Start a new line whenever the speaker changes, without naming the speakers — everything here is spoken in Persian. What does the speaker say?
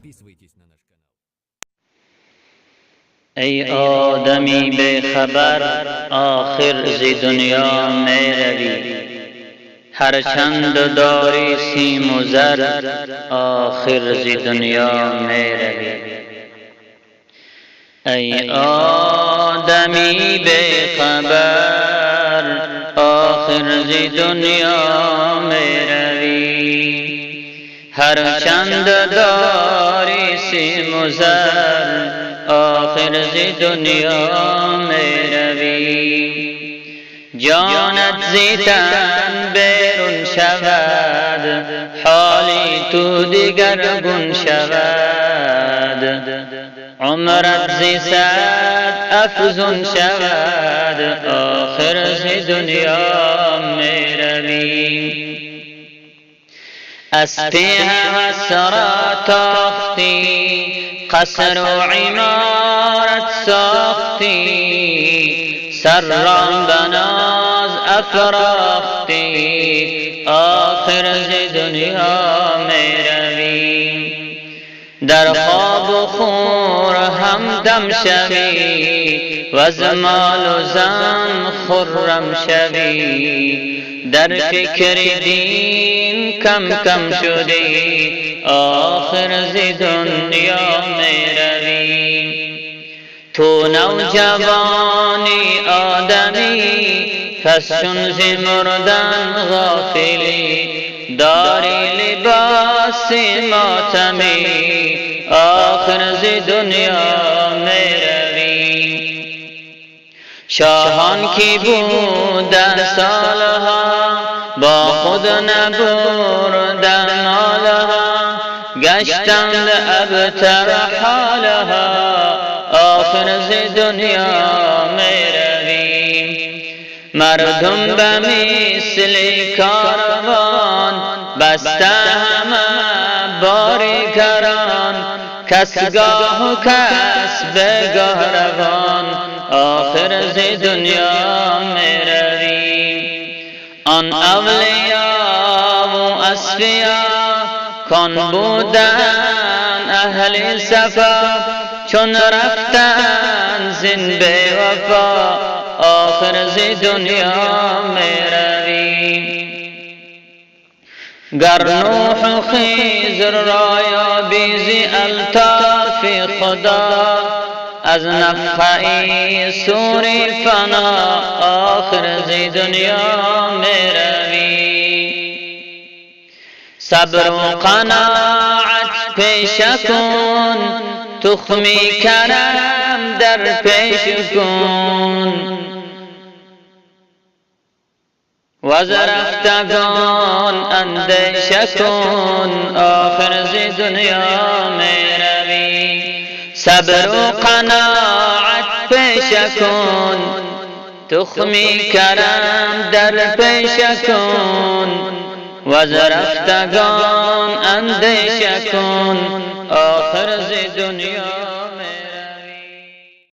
Подписывайтесь на наш канал.
ای آدمی به خبر آخر ز دنیا می روی، هرچند داری سیم و زر آخر ز دنیا می روی. ای آدمی به خبر آخر ز دنیا می روی، هرچند داری سیم و زر آخر ز دنیا می روی. جانت ز تن بیرون شود، حالی تو دگرگون شود، عمرت ز صد افزون شود آخر ز دنیا می روی. از پی هوس را تاختی، قصر و عمارت ساختی، سر را به ناز افراختی آخر ز دنیا می روی. در خواب و خور همدم شوی، و از مال و زن خرم شوی، در فکر دین کم کم شدی آخر ز دنیا می روی. تو نوجوانی آدمی، پس چون ز مردن غافلی، داری لباس ماتمی آخر ز دنیا می روی. شاهان کی بودن سالها، با خود نبردن مالها، گشتند ابتر حالها آخر ز دنیا می روی. مردم به مثل کاروان، بسته همه باری گران، کس گاه و کس بگاه روان آخر ز دنیا می روی. آن اولیا و اصفیا کان بودن اهل صفا، چون رفتن زین بی وفا آخر ز دنیا می روی. گر نوح و خضر را یابی ز الطاف خدا، از نفخه صور فنا آخر ز دنیا می روی. صبر و قناعت پیش کن، تخمی کرم در پیش کن، و از رفتگان اندیشه کن آخر ز دنیا می روی. صبر و قناعت پیش کن، تخمی کرم در پیش کن، و از رفتگان اندیشه کن آخر ز دنیا